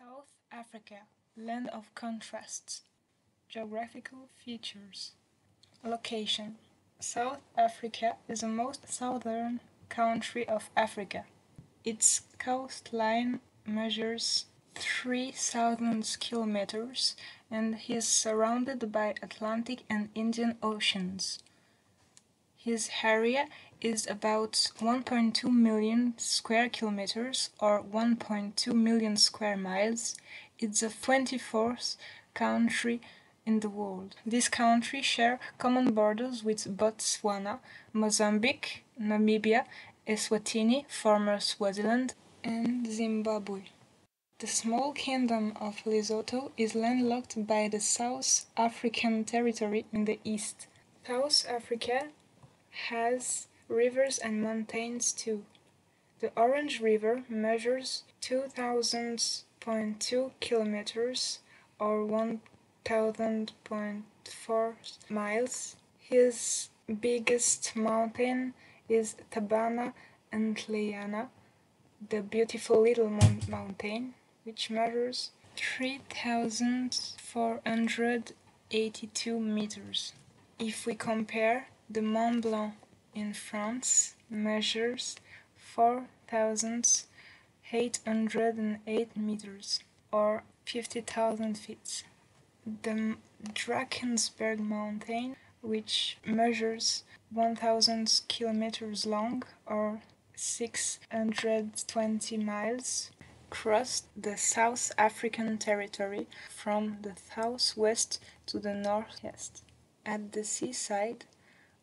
South Africa, land of contrasts. Geographical features. Location. South Africa is the most southern country of Africa. Its coastline measures 3,000 kilometers and is surrounded by Atlantic and Indian Oceans. His area is about 1.2 million square kilometers or 1.2 million square miles. It's the 24th country in the world. This country shares common borders with Botswana, Mozambique, Namibia, Eswatini, former Swaziland, and Zimbabwe. The small kingdom of Lesotho is landlocked by the South African territory in the east. South Africa has rivers and mountains too. The Orange River measures 2,000.2 kilometers or 1,000.4 miles. His biggest mountain is Tabana Ntleyana, the beautiful little mountain, which measures 3,482 meters. If we compare, the Mont Blanc in France measures 4,808 meters, or 50,000 feet. The Drakensberg mountain, which measures 1,000 kilometers long, or 620 miles, crossed the South African territory from the southwest to the northeast. At the seaside,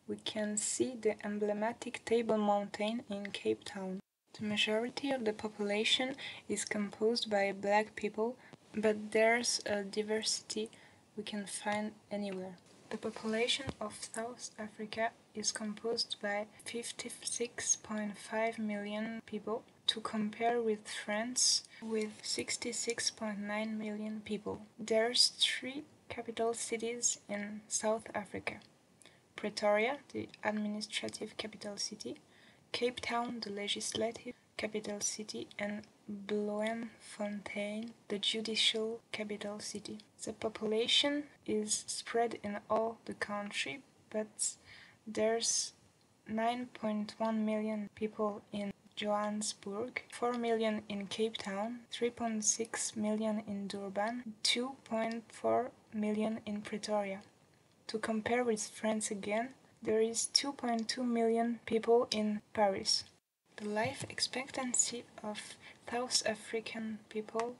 we can see the emblematic Table Mountain in Cape Town. The majority of the population is composed by black people, but there's a diversity we can find anywhere. The population of South Africa is composed by 56.5 million people, to compare with France with 66.9 million people. There's 3 capital cities in South Africa: Pretoria, the administrative capital city; Cape Town, the legislative capital city; and Bloemfontein, the judicial capital city. The population is spread in all the country, but there's 9.1 million people in Johannesburg, 4 million in Cape Town, 3.6 million in Durban, 2.4 million in Pretoria. To compare with France again, there is 2.2 million people in Paris. The life expectancy of South African people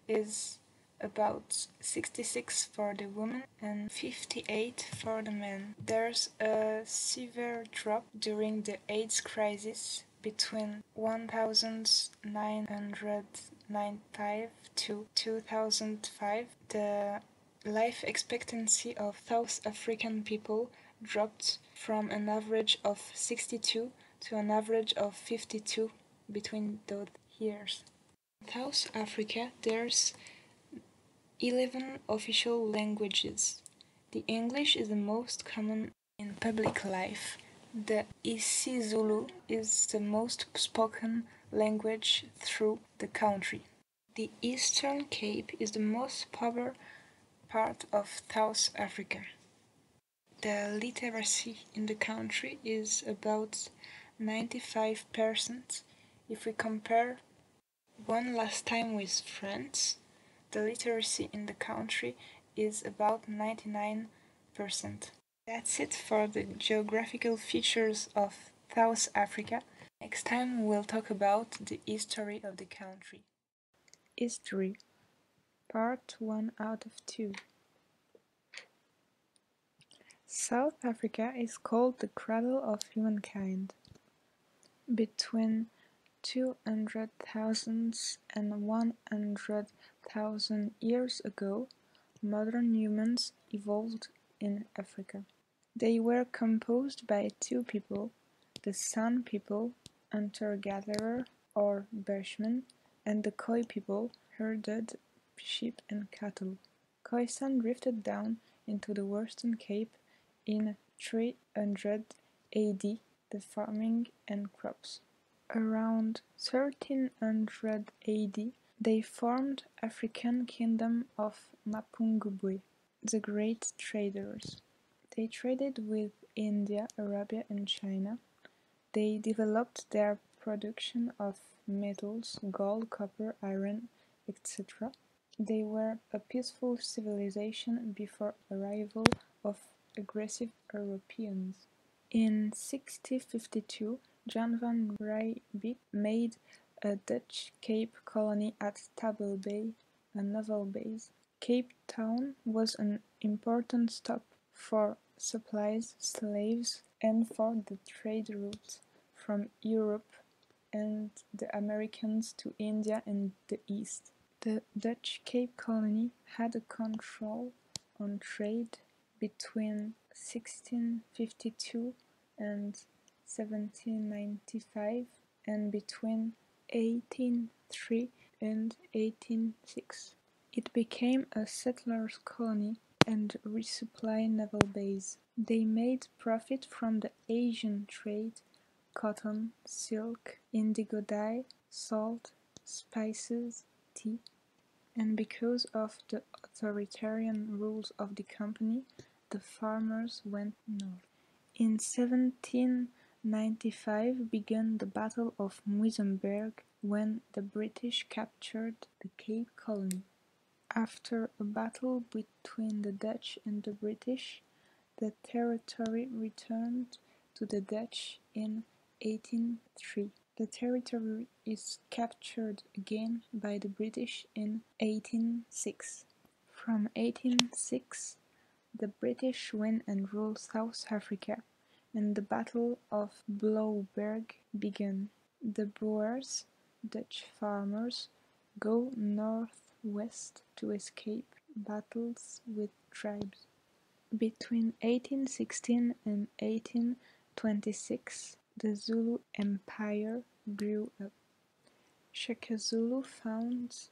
is about 66 for the women and 58 for the men. There's a severe drop during the AIDS crisis between 1995 to 2005. The life expectancy of South African people dropped from an average of 62 to an average of 52 between those years. In South Africa, there's 11 official languages. The English is the most common in public life. The isiZulu is the most spoken language through the country. The Eastern Cape is the most poor part of South Africa. The literacy in the country is about 95%. If we compare one last time with France, the literacy in the country is about 99%. That's it for the geographical features of South Africa. Next time we'll talk about the history of the country. History, Part 1 out of 2. South Africa is called the cradle of humankind. Between 200,000 and 100,000 years ago, modern humans evolved in Africa. They were composed by 2 people, the San people, hunter-gatherer or Bushmen, and the Khoi people, herded sheep and cattle. Khoisan drifted down into the Western Cape in 300 AD, the farming and crops. Around 1300 AD, They formed African Kingdom of Mapungubwe, the Great Traders. They traded with India, Arabia and China. They developed their production of metals, gold, copper, iron, etc. They were a peaceful civilization before arrival of aggressive Europeans. In 1652, Jan van Riebeeck made a Dutch Cape colony at Table Bay, a naval base. Cape Town was an important stop for supplies, slaves, and for the trade route from Europe and the Americans to India and the East. The Dutch Cape Colony had a control on trade between 1652 and 1795 and between 1803 and 1806. It became a settlers' colony and resupply naval base. They made profit from the Asian trade: cotton, silk, indigo dye, salt, spices, tea, and because of the authoritarian rules of the company, the farmers went north. In 1795 began the Battle of Muizenberg, when the British captured the Cape Colony. After a battle between the Dutch and the British, the territory returned to the Dutch in 1803. The territory is captured again by the British in 1806. From 1806, the British win and rule South Africa, and the Battle of Blouberg began. The Boers, Dutch farmers, go northwest to escape battles with tribes. Between 1816 and 1826, the Zulu Empire grew up. Shaka Zulu founds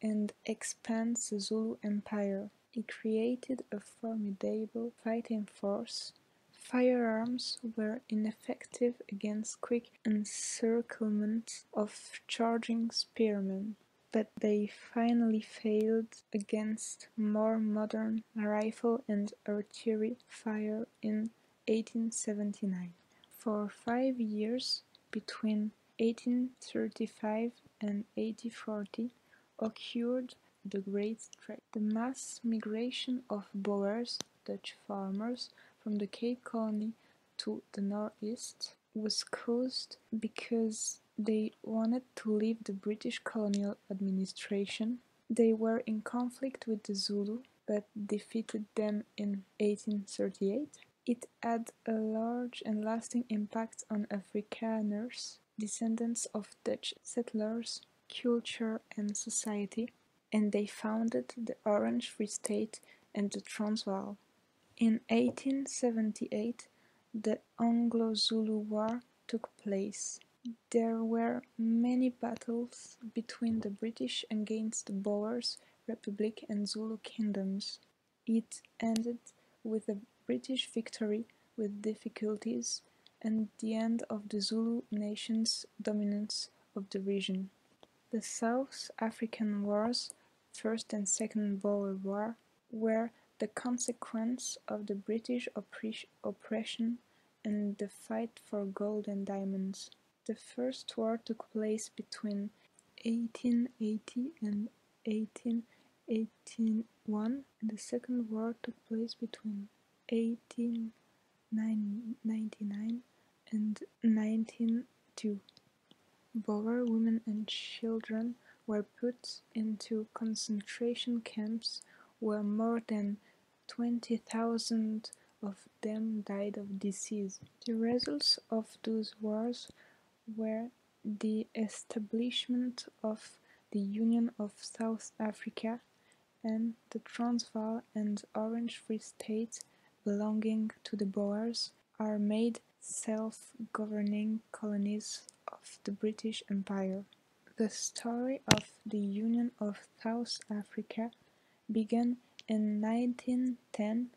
and expands the Zulu Empire. He created a formidable fighting force. Firearms were ineffective against quick encirclement of charging spearmen, but they finally failed against more modern rifle and artillery fire in 1879. For 5 years, between 1835 and 1840, occurred the Great Trade. The mass migration of Boers, Dutch farmers, from the Cape Colony to the northeast was caused because they wanted to leave the British colonial administration. They were in conflict with the Zulu, but defeated them in 1838. It had a large and lasting impact on Afrikaners, descendants of Dutch settlers, culture and society, and they founded the Orange Free State and the Transvaal. In 1878, the Anglo-Zulu War took place. There were many battles between the British against the Boers, Republic and Zulu kingdoms. It ended with a British victory with difficulties and the end of the Zulu nation's dominance of the region. The South African Wars, First and Second Boer War, were the consequence of the British oppression and the fight for gold and diamonds. The first war took place between 1880 and 1881, and the second war took place between 1899 and 1902. Boer women and children were put into concentration camps where more than 20,000 of them died of disease. The results of those wars were the establishment of the Union of South Africa and the Transvaal and Orange Free State belonging to the Boers are made self-governing colonies of the British Empire. The story of the Union of South Africa began in 1910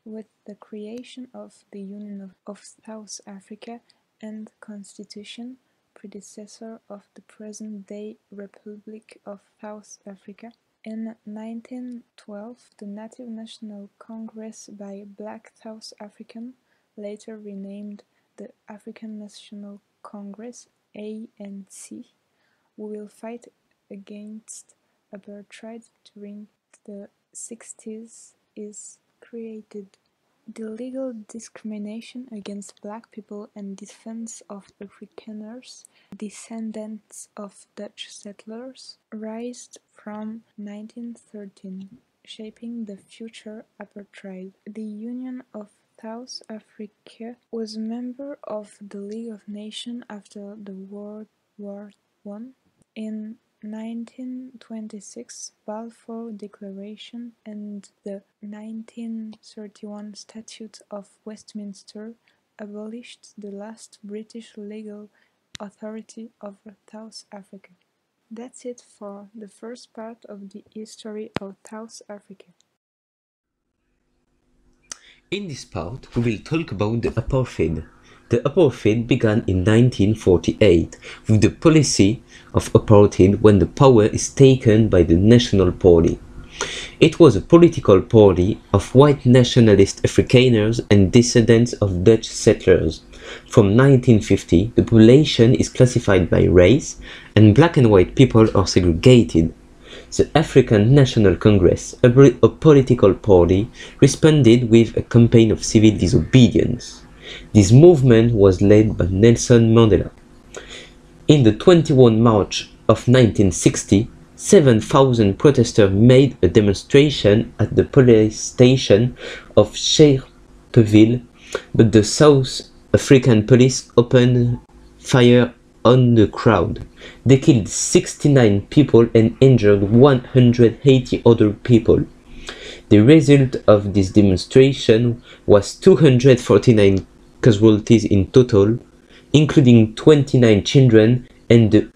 with the creation of the Union of South Africa and Constitution, predecessor of the present-day Republic of South Africa. In 1912, the Native National Congress by Black South African, later renamed the African National Congress (ANC), who will fight against apartheid during the 60s, is created. The legal discrimination against black people and defense of Afrikaners, descendants of Dutch settlers, raised from 1913, shaping the future apartheid. The Union of South Africa was a member of the League of Nations after the World War I. In 1926, Balfour Declaration and the 1931 Statute of Westminster abolished the last British legal authority over South Africa. That's it for the first part of the history of South Africa. In this part, we will talk about the apartheid. The apartheid began in 1948 with the policy of apartheid when the power is taken by the National Party. It was a political party of white nationalist Afrikaners and descendants of Dutch settlers. From 1950, the population is classified by race, and black and white people are segregated. The African National Congress, a political party, responded with a campaign of civil disobedience. This movement was led by Nelson Mandela. In the 21 March of 1960, 7,000 protesters made a demonstration at the police station of Sharpeville, but the South African police opened fire on the crowd. They killed 69 people and injured 180 other people. The result of this demonstration was 249 casualties in total, including 29 children, and the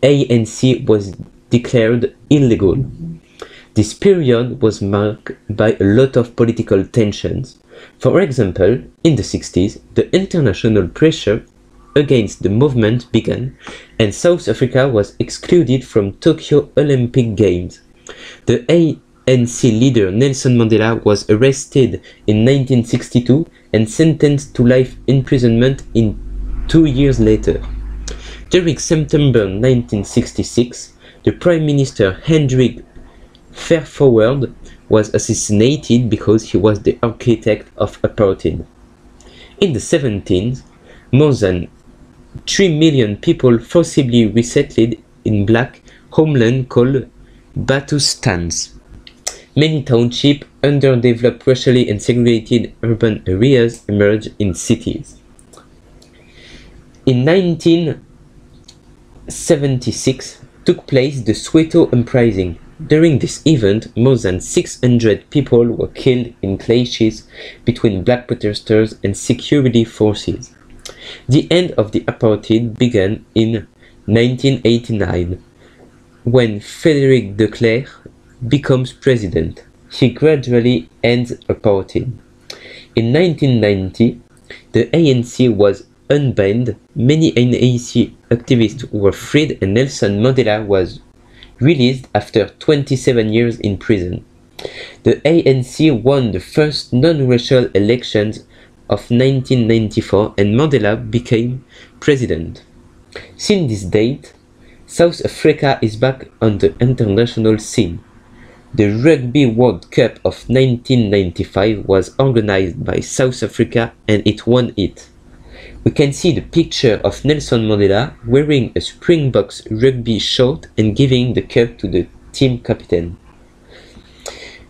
ANC was declared illegal. This period was marked by a lot of political tensions. For example, in the 60s, the international pressure against the movement began, and South Africa was excluded from Tokyo Olympic Games. The ANC leader Nelson Mandela was arrested in 1962 and sentenced to life imprisonment 2 years later. During September 1966, the Prime Minister Hendrik Verwoerd was assassinated because he was the architect of apartheid. In the 70s, more than 3 million people forcibly resettled in black homeland called Bantustans. Many township, underdeveloped, racially and segregated urban areas emerged in cities. In 1976 took place the Soweto Uprising. During this event, more than 600 people were killed in clashes between black protesters and security forces. The end of the apartheid began in 1989, when Frédéric de Klerk becomes president. He gradually ends apartheid. In 1990, the ANC was unbanned, many ANC activists were freed, and Nelson Mandela was released after 27 years in prison. The ANC won the first non-racial elections of 1994 and Mandela became president. Since this date, South Africa is back on the international scene. The Rugby World Cup of 1995 was organized by South Africa and it won it. We can see the picture of Nelson Mandela wearing a Springboks rugby shirt and giving the cup to the team captain.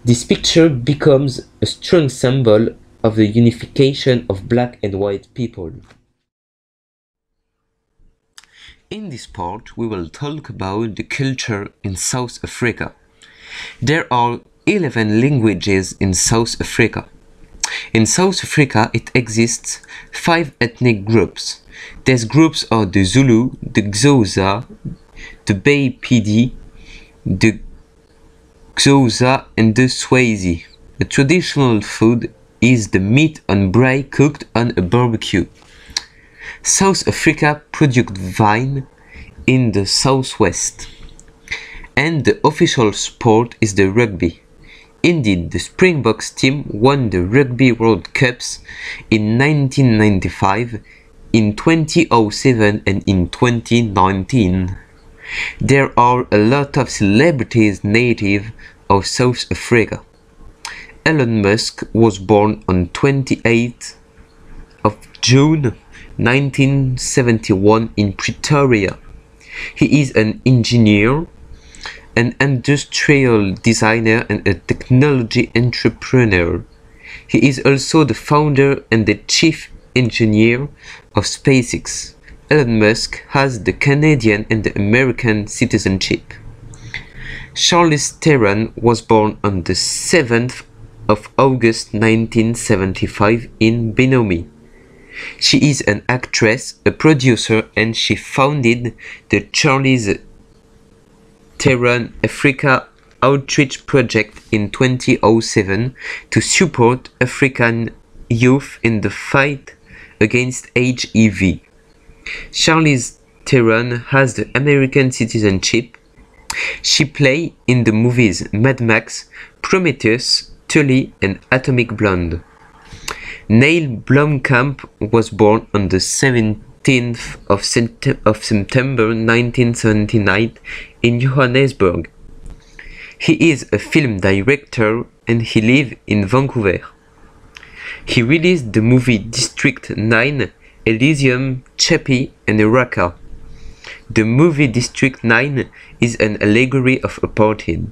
This picture becomes a strong symbol of the unification of black and white people. In this part, we will talk about the culture in South Africa. There are 11 languages in South Africa. In South Africa, it exists 5 ethnic groups. These groups are the Zulu, the Xhosa, the Bay PD, the Xhosa, and the Swazi. The traditional food is the meat on braai cooked on a barbecue. South Africa produced wine in the southwest, and the official sport is the rugby. Indeed, the Springboks team won the Rugby World Cups in 1995, in 2007 and in 2019. There are a lot of celebrities native of South Africa. Elon Musk was born on 28th of June 1971 in Pretoria. He is an engineer, an industrial designer and a technology entrepreneur. He is also the founder and the chief engineer of SpaceX. Elon Musk has the Canadian and the American citizenship. Charlize Theron was born on the 7th of August 1975 in Benoni. She is an actress, a producer, and she founded the Charlize Theron Africa Outreach Project in 2007 to support African youth in the fight against HIV. Charlize Theron has the American citizenship. She played in the movies Mad Max, Prometheus, Tully, and Atomic Blonde. Neil Blomkamp was born on the 17th of September 1979 in Johannesburg. He is a film director and he lives in Vancouver. He released the movie District 9, Elysium, Chappie, and Raqqa. The movie District 9 is an allegory of apartheid.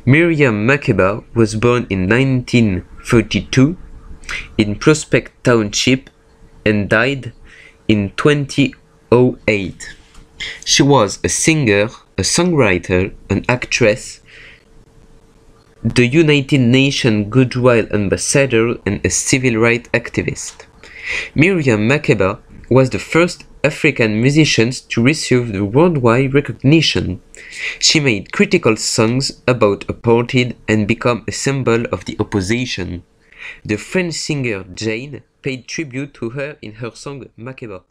Miriam Makeba was born in 1932 in Prospect Township and died in 2008. She was a singer, a songwriter, an actress, the United Nations Goodwill Ambassador, and a civil rights activist. Miriam Makeba was the first African musician to receive the worldwide recognition. She made critical songs about apartheid and became a symbol of the opposition. The French singer Jane paid tribute to her in her song Makeba.